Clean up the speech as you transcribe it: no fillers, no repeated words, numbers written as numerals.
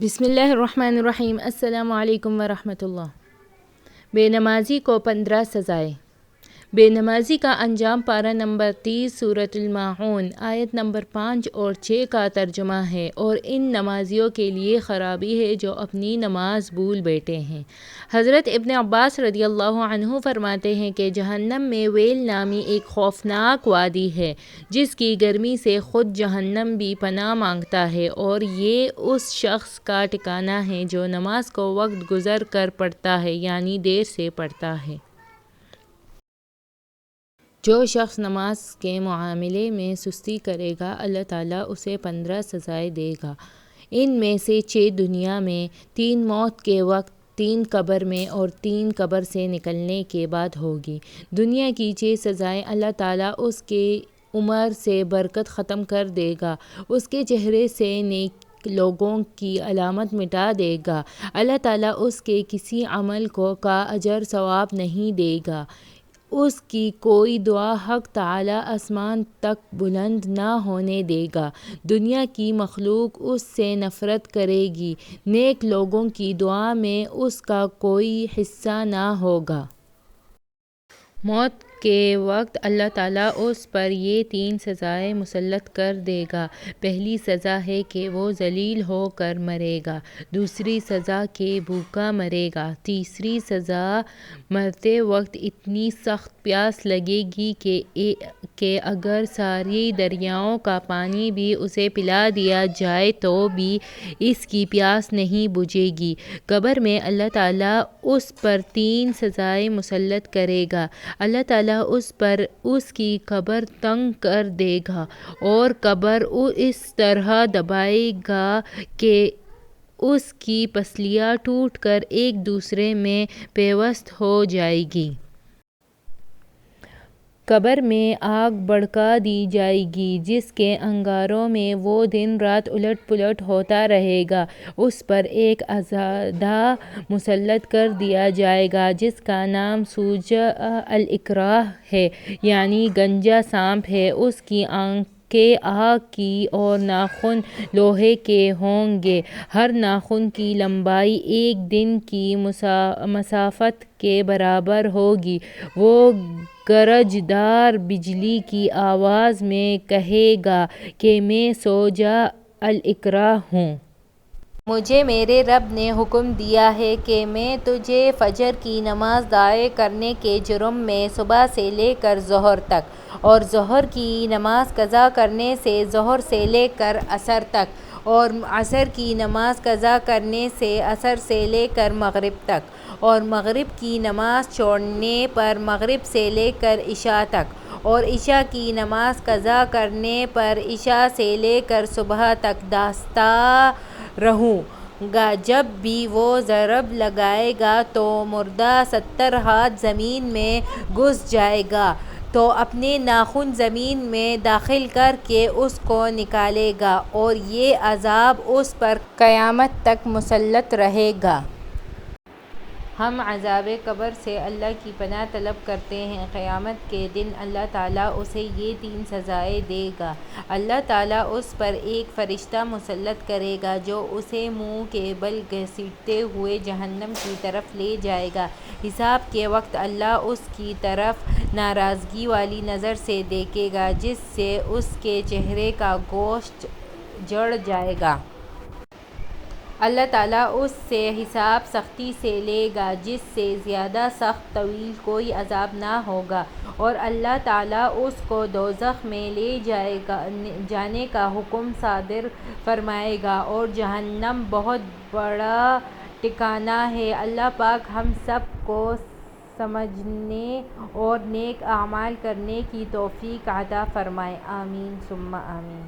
بسم اللہ الرحمن الرحیم۔ السلام علیکم ورحمۃ اللہ۔ بے نمازی کو 15 سزائیں۔ بے نمازی کا انجام پارہ نمبر 30 سورۃ الماعون آیت نمبر 5 اور 6 کا ترجمہ ہے، اور ان نمازیوں کے لیے خرابی ہے جو اپنی نماز بھول بیٹھے ہیں۔ حضرت ابن عباس رضی اللہ عنہ فرماتے ہیں کہ جہنم میں ویل نامی ایک خوفناک وادی ہے جس کی گرمی سے خود جہنم بھی پناہ مانگتا ہے، اور یہ اس شخص کا ٹھکانہ ہے جو نماز کو وقت گزر کر پڑھتا ہے، یعنی دیر سے پڑھتا ہے۔ جو شخص نماز کے معاملے میں سستی کرے گا، اللہ تعالیٰ اسے 15 سزائیں دے گا۔ ان میں سے 6 دنیا میں، 3 موت کے وقت، 3 قبر میں اور 3 قبر سے نکلنے کے بعد ہوگی۔ دنیا کی 6 سزائیں: اللہ تعالیٰ اس کی عمر سے برکت ختم کر دے گا، اس کے چہرے سے نیک لوگوں کی علامت مٹا دے گا، اللہ تعالیٰ اس کے کسی عمل کا اجر ثواب نہیں دے گا، اس کی کوئی دعا حق تعالیٰ آسمان تک بلند نہ ہونے دے گا، دنیا کی مخلوق اس سے نفرت کرے گی، نیک لوگوں کی دعا میں اس کا کوئی حصہ نہ ہوگا۔ موت کے وقت اللہ تعالیٰ اس پر یہ 3 سزائیں مسلط کر دے گا۔ پہلی سزا ہے کہ وہ ذلیل ہو کر مرے گا، دوسری سزا کہ بھوکا مرے گا، تیسری سزا مرتے وقت اتنی سخت پیاس لگے گی کہ اگر ساری دریاؤں کا پانی بھی اسے پلا دیا جائے تو بھی اس کی پیاس نہیں بجھے گی۔ قبر میں اللہ تعالیٰ اس پر 3 سزائیں مسلط کرے گا۔ اللہ تعالیٰ اس پر اس کی قبر تنگ کر دے گا اور قبر اس طرح دبائے گا کہ اس کی پسلیاں ٹوٹ کر ایک دوسرے میں پیوست ہو جائیں گی۔ قبر میں آگ بھڑکا دی جائے گی جس کے انگاروں میں وہ دن رات الٹ پلٹ ہوتا رہے گا۔ اس پر ایک عضدہ مسلط کر دیا جائے گا جس کا نام سوجا الاکراہ ہے، یعنی گنجا سانپ ہے۔ اس کی آنکھیں آگ کی اور ناخن لوہے کے ہوں گے۔ ہر ناخن کی لمبائی ایک دن کی مسافت کے برابر ہوگی۔ وہ گرجدار بجلی کی آواز میں کہے گا کہ میں سوجا الاکراہ ہوں۔ مجھے میرے رب نے حکم دیا ہے کہ میں تجھے فجر کی نماز ضائع کرنے کے جرم میں صبح سے لے کر ظہر تک، اور ظہر کی نماز قضا کرنے سے ظہر سے لے کر عصر تک، اور عصر کی نماز قضا کرنے سے عصر سے لے کر مغرب تک، اور مغرب کی نماز چھوڑنے پر مغرب سے لے کر عشاء تک، اور عشاء کی نماز قضا کرنے پر عشاء سے لے کر صبح تک داستا رہوں گا۔ جب بھی وہ ضرب لگائے گا تو مردہ 70 ہاتھ زمین میں گھس جائے گا تو اپنے ناخن زمین میں داخل کر کے اس کو نکالے گا، اور یہ عذاب اس پر قیامت تک مسلط رہے گا۔ ہم عذاب قبر سے اللہ کی پناہ طلب کرتے ہیں۔ قیامت کے دن اللہ تعالیٰ اسے یہ 3 سزائیں دے گا۔ اللہ تعالیٰ اس پر ایک فرشتہ مسلط کرے گا جو اسے منہ کے بل گھسیٹتے ہوئے جہنم کی طرف لے جائے گا۔ حساب کے وقت اللہ اس کی طرف ناراضگی والی نظر سے دیکھے گا جس سے اس کے چہرے کا گوشت جڑ جائے گا۔ اللہ تعالیٰ اس سے حساب سختی سے لے گا جس سے زیادہ سخت طویل کوئی عذاب نہ ہوگا، اور اللہ تعالیٰ اس کو دوزخ میں لے جانے کا حکم صادر فرمائے گا، اور جہنم بہت بڑا ٹھکانہ ہے۔ اللہ پاک ہم سب کو سمجھنے اور نیک اعمال کرنے کی توفیق عطا فرمائے۔ آمین ثم آمین۔